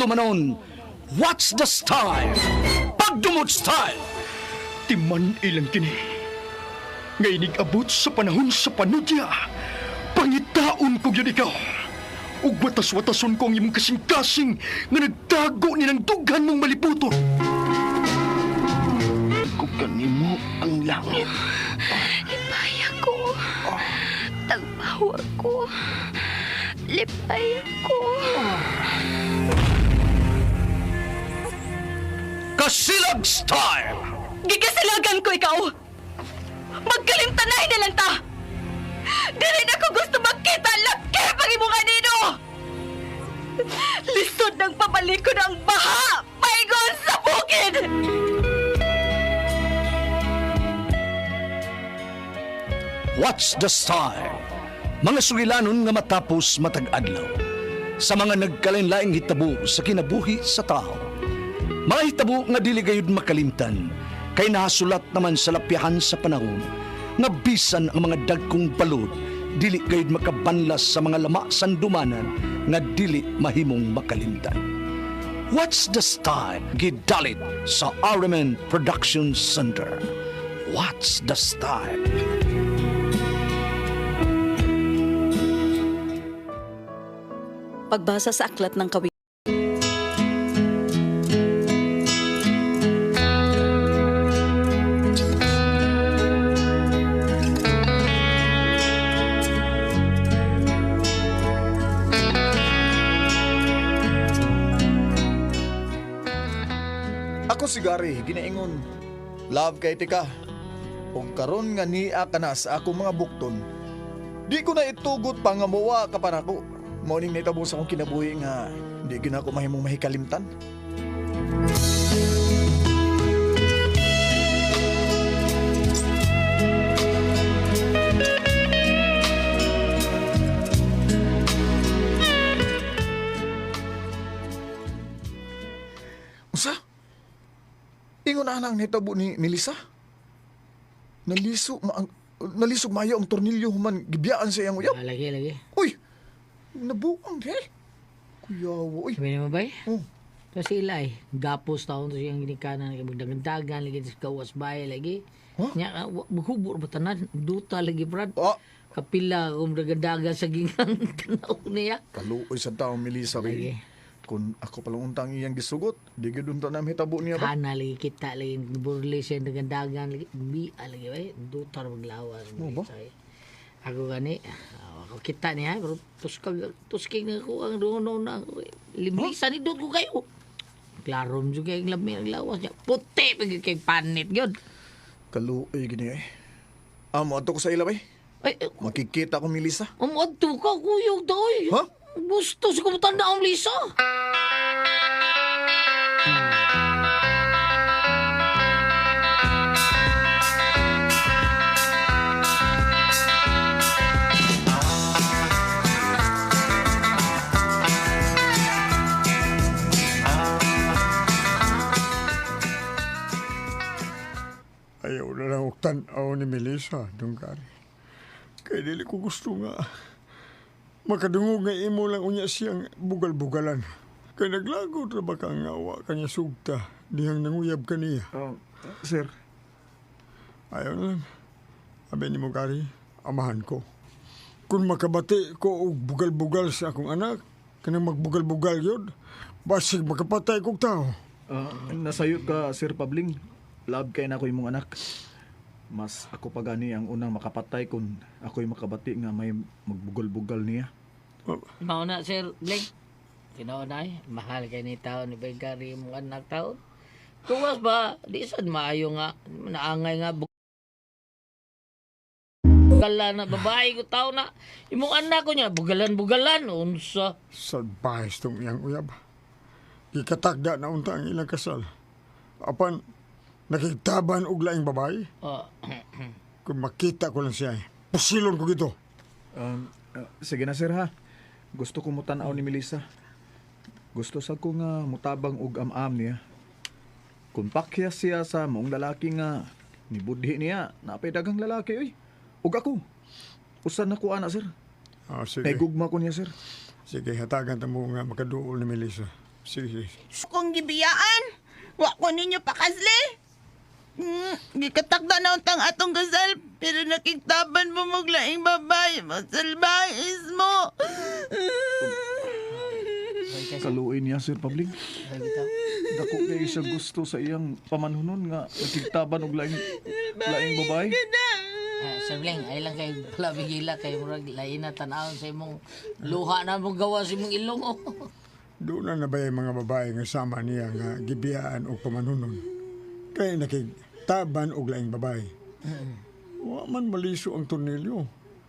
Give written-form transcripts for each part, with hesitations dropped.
Pagdumanon, what's the style? Pagdumot style! Timan ilang kini. Ngayon abot sa panahon sa panudya. Pangitaon ko yun ikaw. Ug watas-watason ko ang imong kasing-kasing nga nagtago ni ng dughan mong maliputon. Kugan mo ang langit. Lipay ako. Tagpaw ako. Lipay ako. Kasilag style! Gikasilagan ko ikaw. Magkalimtanay na lang ta. Dili na ko gusto magkita laki pag imo kanino. Lisod ng pabalikod ang baha. Paigon sa bukid. What's the style? Mga sugilanon nga matapos matag-adlaw. Sa mga nagkalain-laing hitabo sa kinabuhi sa tao. Mga hitabo nga dili gayud makalimtan, kay nahasulat naman sa lapyahan sa panahon, nga bisan ang mga dagkong balod, dili gayud makabanlas sa mga lama sandumanan, nga dili mahimong makalimtan. What's the style? Gidalit sa Araman Production Center. What's the style? Pagbasa sa aklat ng Kawikaan. Ako si Gary, ginaingon. Love kay tika. Kung karon nga niya ka na sa akong mga bukton, di ko na itugot pa nga mawa ka pa nako. Morning na itabo sa akong kinabuhi nga di ko na ako mahimong mahikalimtan. Usa? Ingon na nang nitabo ni Melissa? Nalisog mayo ang tornilyo human gibiyaan sa iyang uyab. Lagi. Uy! Nabuang di. Kuyawo, uy. Sabi naman ba eh? Oh. Kasi ila eh. Gapos taon to siyang ginikanan. Magdagandagan lagi sa kawas bahay lagi. Huh? Nya, maghubor ba tanan? Duta lagi, Brad. Ah! Kapila kung dagandagan sa gingang tanaw niya. Kaluoy sa taong Melissa. Lagi. Kung ako palang untang iyang gisugot, di gudun ta namin hitabo niya ba? Kana lagi kita lagi. Burli siya dagandagan lagi. Biya lagi ba eh. Duta maglawas. Mo ba? Ako gani. Ako kita niya. Pero tuskig na ko ang doon na. Limlisan ni doon ko kayo. Klarom juga yung lami ang lawas niya. Puti pag kay panit yun. Kaluoy gini eh. Amo ato ko sa ilaway. Ay, Makikita ko Melissa. ato ka, kuyog daw. Ha? Gusto sa kumutanda ang Lisa. Ayaw na lang tanaw ni Melissa, Dungkari. Kaya dili ko gusto nga. Makadungog nga imo lang unya siyang bugal-bugalan. Kaya naglago na ba kang awa kanya sugta, dihang nanguyab ka niya. Sir. Ayaw na lang. Abi ni mo, Gary, amahan ko. Kung makabati ko og bugal-bugal sa akong anak, kanang magbugal-bugal yun, basig makapatay kong tao. Nasayot ka, Sir Pabling. Love kay na ako imong anak. Mas ako pa gani ang unang makapatay kung ako'y makabati nga may magbugol-bugal niya. Mauna, Sir Blake. Tinaunay, mahal kay ni tao ni Begari mong anak tao. Tuwas ba, di sad maayo nga, naangay nga bugalan na babae ko tao na. Imong anak ko niya, bugalan-bugalan, unsa. Salbahis tong iyang uyab. Ikatakda na unta ang ilang kasal. Apan, nakitaban og laing babae. Kung makita ko lang siya, pusilon ko gito. Sige na, sir, ha. Gusto ko mutanaw ni Melissa. Gusto sa ko nga mutabang og am-am niya. Kung pakya siya sa mong lalaki nga nibudhi niya, napay dagang lalaki, oy. Ug ako. Usan na ko ana, sir. Sige. Naigugma ko niya, sir. Sige, hatagan ta mo nga makaduol ni Melissa. Sige. Kung gibiyaan, wa ko ninyo pakasli. Gikatakda na untang atong gasal, pero nakiktaban mo maglaing babae, masalbahis mo. Kaluin niya, Sir Pabling. Dako kay siya gusto sa iyang pamanhunon nga nagkigtaban og laing babae. Sir Bling, ay lang kay pala bigila kay murag lain na tanawon sa imong luha na mong gawa sa imong ilong. Oh. Doon na ba yung mga babae nga sama niya nga gibiyaan o pamanunon? Kaya nakitaban og laing babae. Wa man maliso ang tornilyo.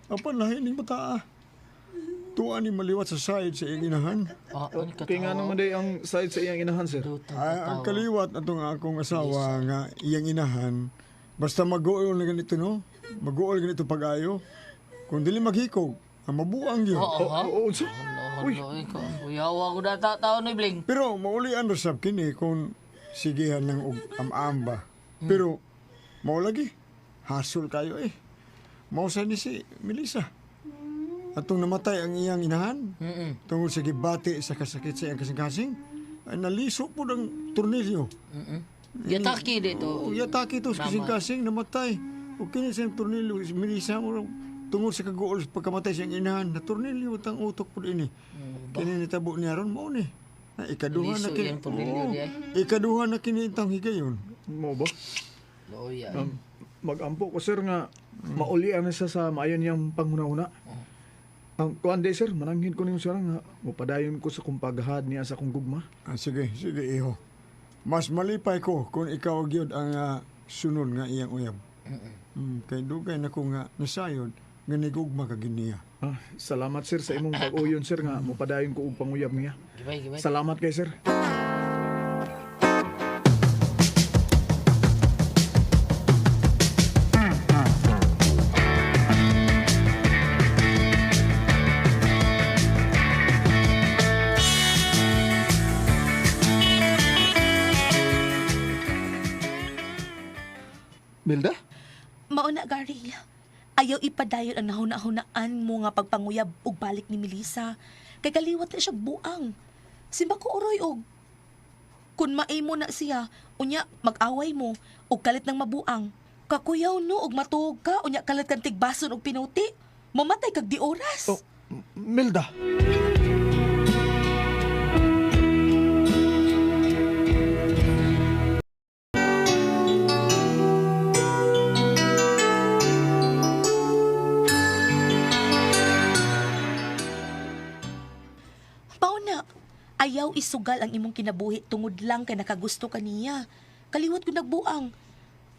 Apan lahi ning bataa. Tuwa ni maliwat sa side sa iyang inahan. Kaya nga naman day ang side sa iyang inahan, Sir. Ay, ang kaliwat atong akong asawa nga iyang inahan, basta mag-uol na ganito, no? Mag-uol ganito pag-ayo. Kung dili maghikog, ang mabuang yun. Oo, Sir. Kuyawa ko na tao ni Bling. Pero maulian na sab kini kung sigihan ng am-amba. Pero mao lagi hasol kayo eh. Mao sa ni si Melissa. Atong namatay ang iyang inahan. Tungod sa gibati sa kasakit sa iyang kasing-kasing, ay naliso po ng tornilyo. Yataki dito. Yataki to sa kasing-kasing, namatay. O kini sa iyang tornilyo, Melissa mo tungod sa kaguol sa pagkamatay sa iyang inahan, na tornilyo tang utok po din eh. Kini nitabo niya ron, mao ni. Ikaduha na Liso kini. yung tornilyo Oo. di ay. Ikaduha na kini itang higayon. Mo ba? Loya. Mag-ampo ko, Sir, nga maulian na siya sa maayon niyang panghuna-huna. Ang kuan day, Sir, mananghin ko ninyo, Sir, nga mupadayon ko sa kumpaghad niya sa kong gugma. Sige, iho. Mas malipay ko kung ikaw gyud ang sunod nga iyang uyab. Kay dugay na ko nga nasayod nga nigugma ka giniya. Salamat, Sir, sa imong pag-uyon, Sir, nga mupadayon ko og panguyab niya. Gibay. Salamat kay Sir. Milda? Mauna, Gary. Ayaw ipadayon ang nahuna-hunaan mo nga pagpanguyab og balik ni Melissa. Kay kaliwat na siya buang. Simba ko uroy og. Kung maimo na siya, unya mag-away mo og kalit ng mabuang. Kakuyaw no og matuog ka, unya kalit kang tigbason og pinuti. Mamatay kag di oras. Oh, Milda? Pauna, ayaw isugal ang imong kinabuhi tungod lang kay nakagusto ka niya. Kaliwat ko nagbuang.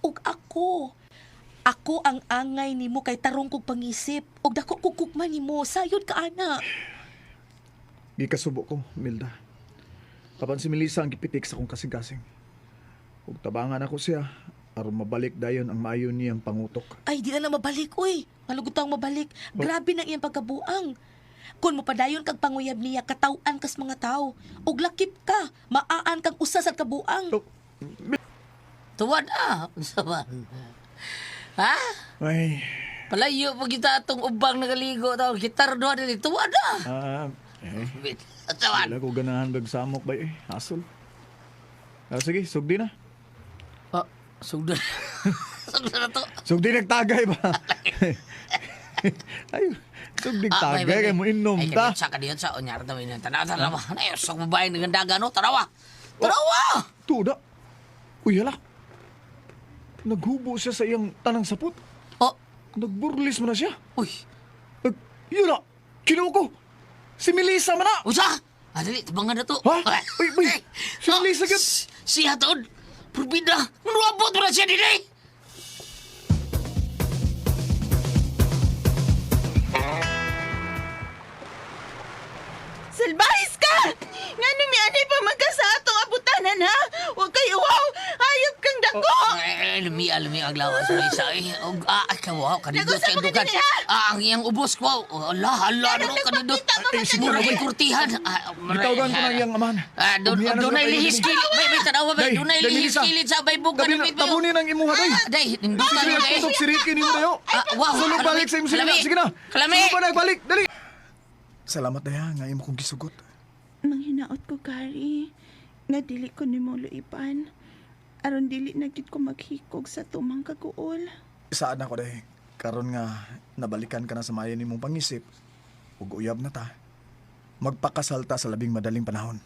Ug ako ang angay nimo kay tarong kog pangisip. Ug dako kog kukman nimo, sayod ka ana. Di kasubo ko, Milda. Kapan si Melissa ang gipitik sa kong kasing-kasing. Ug tabangan ako siya, aron mabalik dayon ang maayon niyang pangutok. Ay, di na mabalik, uy. Malugutang mabalik. Grabe na iyang pagkabuang. Kung mapadayon kag panguyab niya, katawan kas mga tao. Ug lakip ka, maaan kang usa sa kabuang. Oh, Tuwad Unsa man? Ha? ay, Palayo pa kita atong ubang nagaligo tao. Gitar doon dili. Tuwad Asawan. wala ko ganahan samok ba eh, hasol. Sige, sugdi na. Sugdan. Sugdan na to. Sugdi nagtagay ba? Ay, sugdi tagay kay mo inom Ay, ta. sa kadiyon sa onyar daw ina. Tanawa. Ay, sa babae ng daga no. Tanawa. Tuda. Uy, hala. Naghubo siya sa iyang tanang sapot. Oh, Nagburlis mo na siya. uy. Yun na, kinuha ko. Si Melissa man na. Usa? Dali, tabangan na to. Ha? Uy, si Melissa gud. Siya taon. Purbida. Manuabot mo na siya dili. Salbahis ka! Nga numi anay pa magka sa atong abutanan, ha? Huwag kayo, wow! Hayop kang dako! Lumi ang lawas mo isa eh. Kawaw, kanindot Nag-usap kang mo dukan. kanina, Ang iyang ubos ko. Hala, no, kanindot. nagpakita mo Mura sige, kay kurtihan. Gitawagan ko na iyang amahan. Umiyanan Doon na ay kayo lihis ganun. kilid. May tanawa ba? Day, Doon ay Day, lihis Melissa. kilid sa baybog. Tabunin ang imuha day. Day, nindutan Sige mo na, day. tutok si Ricky ni mo dayo. Wow, Sulog balik sa imo sila. Kalami. Sige na. Kalami. Sulog ba nagbalik? Dali. Salamat na nga imo kong gisugot. Manghinaot ko, Gary. Nga dili ko ni mo luipan. Aron dili na gid ko maghikog sa tumang kaguol. Saan ako dahil karon nga nabalikan ka na sa mayan nimong pangisip ug uyab na ta. Magpakasalta sa labing madaling panahon.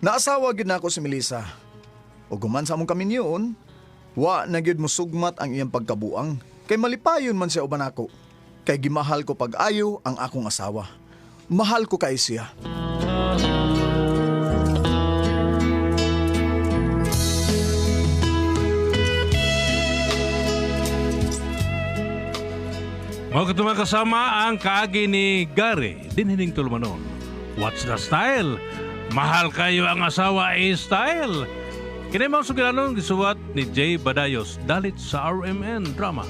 Naasawa gid na ako si Melissa. O guman sa among kami niyon, wa na gyud mo sugmat ang iyang pagkabuang. Kay malipayon man siya uban ako. Kay gimahal ko pag-ayo ang akong asawa. Mahal ko kay siya. Mga katumang kasama ang kaagi ni Gary, dinhining tulumanon. What's the style? Mahal kayo ang asawa style. Kinay mga sugilanon gisuwat ni Jay Badayos dalit sa RMN Drama.